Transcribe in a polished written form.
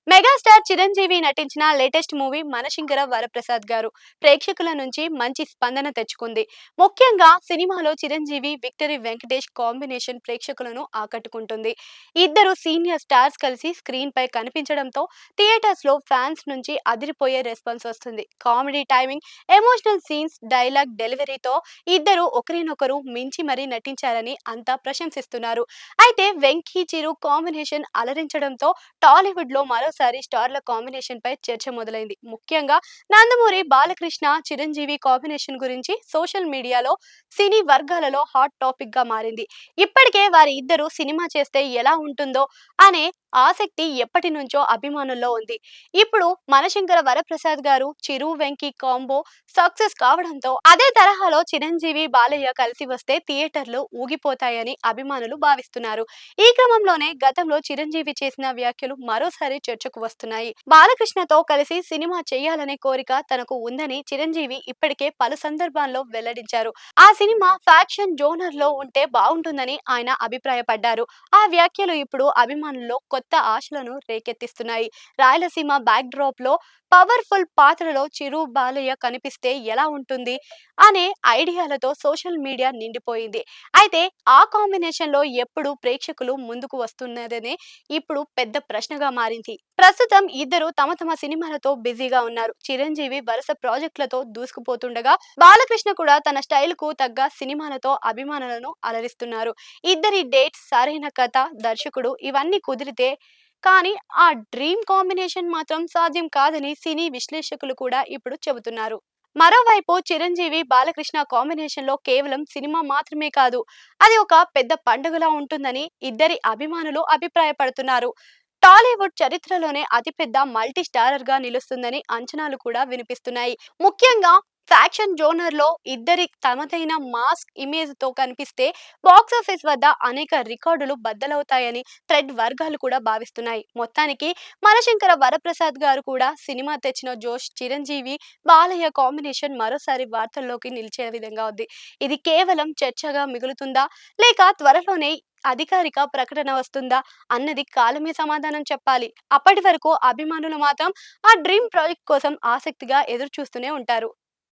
Megastar Chiranjeevi నటించిన latest movie మనశంకర Varaprasad గారు ప్రేక్షకుల నుంచి మంచి స్పందన తెచ్చుకుంది. ముఖ్యంగా సినిమాలో చిరంజీవి విక్టరీ వెంకటేష్ కాంబినేషన్ ప్రేక్షకులను ఆకట్టుకుంటుంది. ఇద్దరు సీనియర్ స్టార్స్ కలిసి స్క్రీన్ పై కనిపించడంతో థియేటర్స్ లో ఫ్యాన్స్ నుంచి అదిరిపోయే రెస్పాన్స్ వస్తుంది. Comedy timing, emotional scenes, dialogue డెలివరీతో ఇద్దరు ఒకరినొకరు మించి మరీ నటించారని అంతా ప్రశంసిస్తున్నారు. అయితే వెంకీ చిరు కాంబినేషన్ అలరించడంతో టాలీవుడ్ లో మరోసారి స్టార్ల కాంబినేషన్ పై చర్చ మొదలైంది. ముఖ్యంగా నందమూరి బాలకృష్ణ చిరంజీవి కాంబినేషన్ గురించి సోషల్ మీడియాలో సినీ వర్గాలలో హాట్ టాపిక్ గా మారింది. ఇప్పటికే వారి ఇద్దరు సినిమా చేస్తే ఎలా ఉంటుందో అనే ఆసక్తి ఎప్పటి నుంచో అభిమానుల్లో ఉంది. ఇప్పుడు మనశంకర వరప్రసాద్ గారు చిరు వెంకీ కాంబో సక్సెస్ కావడంతో అదే తరహాలో చిరంజీవి బాలయ్య కలిసి వస్తే థియేటర్లు ఊగిపోతాయని అభిమానులు భావిస్తున్నారు. ఈ క్రమంలోనే గతంలో చిరంజీవి చేసిన వ్యాఖ్యలు మరోసారి చర్చకు వస్తున్నాయి. బాలకృష్ణతో కలిసి సినిమా చేయాలనే కోరిక తనకు ఉందని చిరంజీవి ఇప్పటికే పలు సందర్భాల్లో వెల్లడించారు. ఆ సినిమా ఫ్యాక్షన్ జోనర్ లో ఉంటే బాగుంటుందని ఆయన అభిప్రాయపడ్డారు. ఆ వ్యాఖ్యలు ఇప్పుడు అభిమానుల్లో కొత్త ఆశలను రేకెత్తిస్తున్నాయి. రాయలసీమ బ్యాక్ డ్రాప్ లో పవర్ఫుల్ పాత్రలో చిరు బాలయ్య కనిపిస్తే ఎలా ఉంటుంది అనే ఐడియాలతో సోషల్ మీడియా నిండిపోయింది. అయితే ఆ కాంబినేషన్ లో ఎప్పుడు ప్రేక్షకులు ముందుకు వస్తున్నదనే ఇప్పుడు పెద్ద ప్రశ్నగా మారింది. ప్రస్తుతం ఇద్దరు తమ తమ సినిమాలతో బిజీగా ఉన్నారు. చిరంజీవి వరుస ప్రాజెక్టులతో దూసుకుపోతుండగా బాలకృష్ణ కూడా తన స్టైల్ కు తగ్గ సినిమాలతో అభిమానులను అలరిస్తున్నారు. ఇద్దరి డేట్స్, సరైన కథ, దర్శకుడు ఇవన్నీ కుదిరితే కానీ ఆ డ్రీమ్ కాంబినేషన్ మాత్రం సాధ్యం కాదని సినీ విశ్లేషకులు కూడా ఇప్పుడు చెబుతున్నారు. మరోవైపు చిరంజీవి బాలకృష్ణ కాంబినేషన్ లో కేవలం సినిమా మాత్రమే కాదు, అది ఒక పెద్ద పండుగలా ఉంటుందని ఇద్దరి అభిమానులు అభిప్రాయపడుతున్నారు. టాలీవుడ్ చరిత్రలోనే అతిపెద్ద మల్టీ స్టారర్ గా నిలుస్తుందని అంచనాలు కూడా వినిపిస్తున్నాయి. ముఖ్యంగా ఫ్యాక్షన్ జోనర్ లో ఇద్దరి తమదైన మాస్ ఇమేజ్ తో కనిపిస్తే బాక్సాఫీస్ వద్ద అనేక రికార్డులు బద్దలవుతాయని థ్రెడ్ వర్గాలు కూడా భావిస్తున్నాయి. మొత్తానికి మనశంకర వరప్రసాద్ గారు కూడా సినిమా తెచ్చిన జోష్ చిరంజీవి బాలయ్య కాంబినేషన్ మరోసారి వార్తల్లోకి నిలిచే విధంగా ఉంది. ఇది కేవలం చర్చగా మిగులుతుందా, లేక త్వరలోనే అధికారిక ప్రకటన వస్తుందా అన్నది కాలమే సమాధానం చెప్పాలి. అప్పటి వరకు అభిమానులు మాత్రం ఆ డ్రీమ్ ప్రాజెక్ట్ కోసం ఆసక్తిగా ఎదురు చూస్తూనే ఉంటారు.